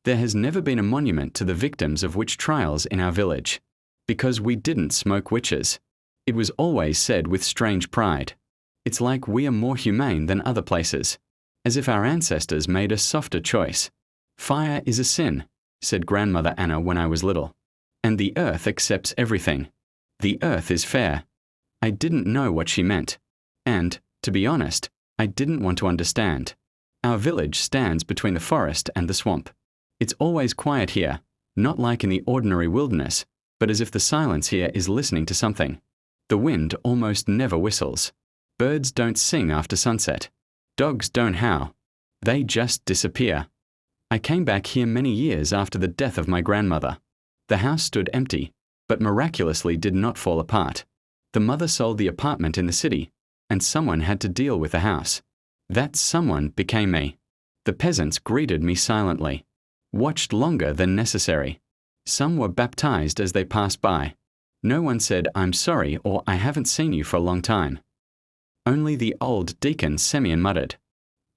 There has never been a monument to the victims of witch trials in our village. Because we didn't smoke witches. It was always said with strange pride. It's like we are more humane than other places. As if our ancestors made a softer choice. Fire is a sin, said Grandmother Anna when I was little. And the earth accepts everything. The earth is fair. I didn't know what she meant. And, to be honest, I didn't want to understand. Our village stands between the forest and the swamp. It's always quiet here, not like in the ordinary wilderness, but as if the silence here is listening to something. The wind almost never whistles. Birds don't sing after sunset. Dogs don't howl. They just disappear. I came back here many years after the death of my grandmother. The house stood empty, but miraculously did not fall apart. The mother sold the apartment in the city, and someone had to deal with the house. That someone became me. The peasants greeted me silently, watched longer than necessary. Some were baptized as they passed by. No one said, "I'm sorry," or "I haven't seen you for a long time." Only the old deacon Semyon muttered,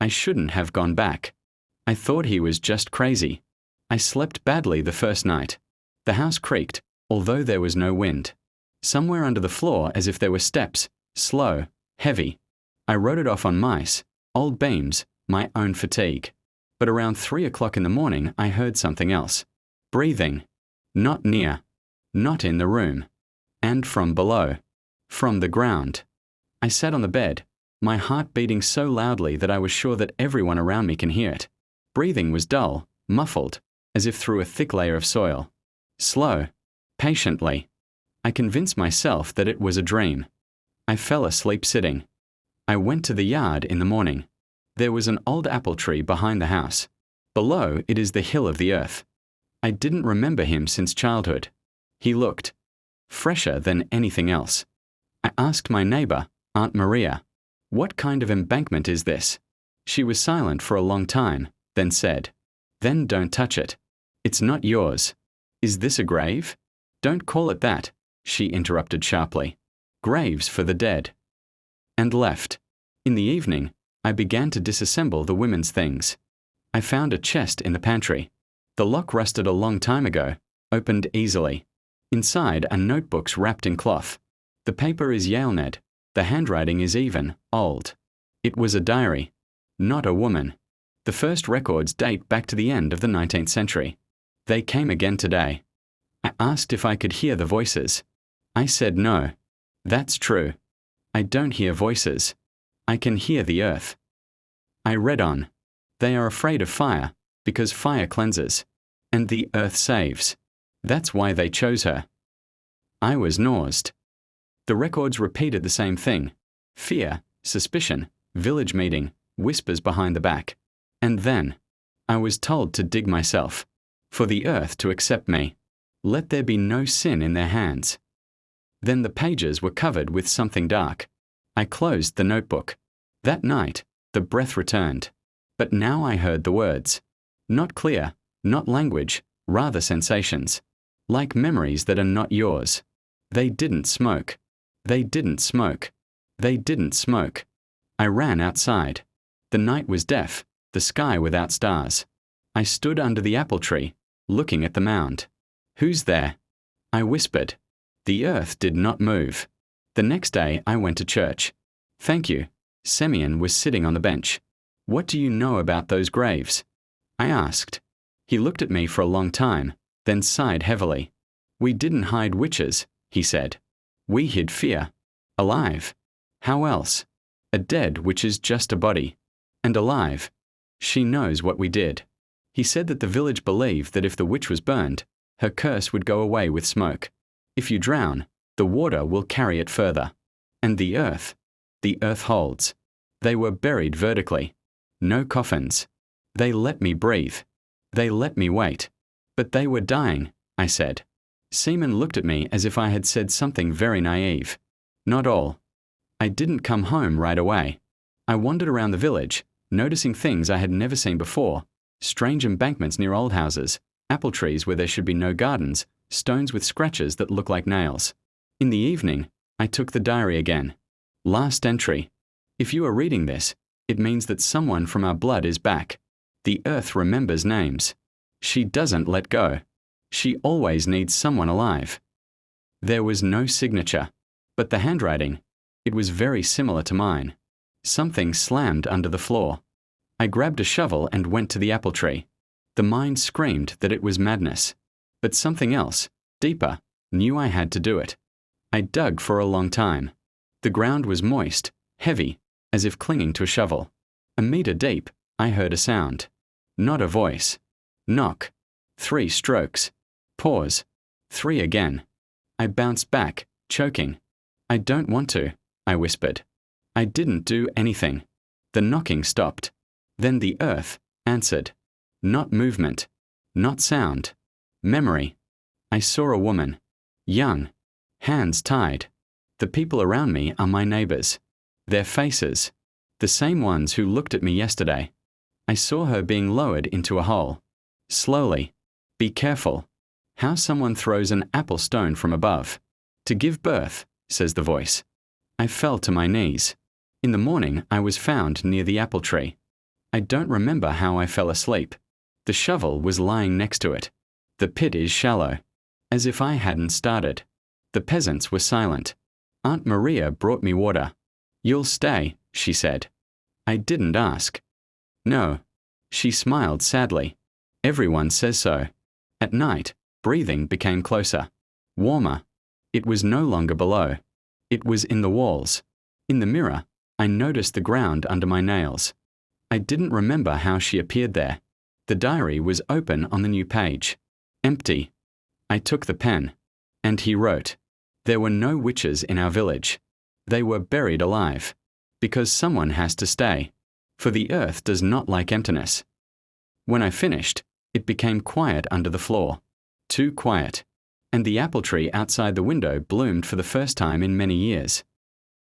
"I shouldn't have gone back. I thought he was just crazy." I slept badly the first night. The house creaked, although there was no wind. Somewhere under the floor, as if there were steps, slow, heavy. I wrote it off on mice, old beams, my own fatigue. But around 3 o'clock in the morning I heard something else. Breathing. Not near. Not in the room. And from below. From the ground. I sat on the bed, my heart beating so loudly that I was sure that everyone around me can hear it. Breathing was dull, muffled, as if through a thick layer of soil. Slow. Patiently. I convinced myself that it was a dream. I fell asleep sitting. I went to the yard in the morning. There was an old apple tree behind the house. Below it is the hill of the earth. I didn't remember him since childhood. He looked fresher than anything else. I asked my neighbor, Aunt Maria, "What kind of embankment is this?" She was silent for a long time, then said, "Then don't touch it. It's not yours." "Is this a grave?" "Don't call it that," she interrupted sharply. "Graves for the dead." And left. In the evening, I began to disassemble the women's things. I found a chest in the pantry. The lock rusted a long time ago, opened easily. Inside are notebooks wrapped in cloth. The paper is Yale-kned. The handwriting is even, old. It was a diary, not a woman. The first records date back to the end of the 19th century. They came again today. I asked if I could hear the voices. I said no. That's true. I don't hear voices. I can hear the earth. I read on. They are afraid of fire, because fire cleanses, and the earth saves. That's why they chose her. I was nauseous. The records repeated the same thing. Fear, suspicion, village meeting, whispers behind the back. And then, I was told to dig myself, for the earth to accept me. Let there be no sin in their hands. Then the pages were covered with something dark. I closed the notebook. That night, the breath returned. But now I heard the words. Not clear, not language, rather sensations. Like memories that are not yours. They didn't smoke. They didn't smoke. They didn't smoke. I ran outside. The night was deaf, the sky without stars. I stood under the apple tree, looking at the mound. "Who's there?" I whispered. The earth did not move. The next day I went to church. "Thank you." Semyon was sitting on the bench. "What do you know about those graves?" I asked. He looked at me for a long time, then sighed heavily. "We didn't hide witches," he said. "We hid fear. Alive. How else? A dead which is just a body. And alive. She knows what we did." He said that the village believed that if the witch was burned, her curse would go away with smoke. If you drown, the water will carry it further. And the earth holds. They were buried vertically. No coffins. They let me breathe. They let me wait. But they were dying, I said. Seaman looked at me as if I had said something very naive. Not all. I didn't come home right away. I wandered around the village, noticing things I had never seen before. Strange embankments near old houses, apple trees where there should be no gardens, stones with scratches that look like nails. In the evening, I took the diary again. Last entry. If you are reading this, it means that someone from our blood is back. The earth remembers names. She doesn't let go. She always needs someone alive. There was no signature, but the handwriting, it was very similar to mine. Something slammed under the floor. I grabbed a shovel and went to the apple tree. The mind screamed that it was madness, but something else, deeper, knew I had to do it. I dug for a long time. The ground was moist, heavy, as if clinging to a shovel. A meter deep, I heard a sound. Not a voice. Knock. 3 strokes. Pause. 3 again. I bounced back, choking. I don't want to, I whispered. I didn't do anything. The knocking stopped. Then the earth answered. Not movement. Not sound. Memory. I saw a woman. Young. Hands tied. The people around me are my neighbors. Their faces. The same ones who looked at me yesterday. I saw her being lowered into a hole. Slowly. Be careful. How someone throws an apple stone from above. To give birth, says the voice. I fell to my knees. In the morning, I was found near the apple tree. I don't remember how I fell asleep. The shovel was lying next to it. The pit is shallow. As if I hadn't started. The peasants were silent. Aunt Maria brought me water. You'll stay, she said. I didn't ask. No. She smiled sadly. Everyone says so. At night, breathing became closer. Warmer. It was no longer below. It was in the walls. In the mirror, I noticed the ground under my nails. I didn't remember how she appeared there. The diary was open on the new page. Empty. I took the pen. And he wrote. There were no witches in our village. They were buried alive. Because someone has to stay. For the earth does not like emptiness. When I finished, it became quiet under the floor. Too quiet. And the apple tree outside the window bloomed for the first time in many years.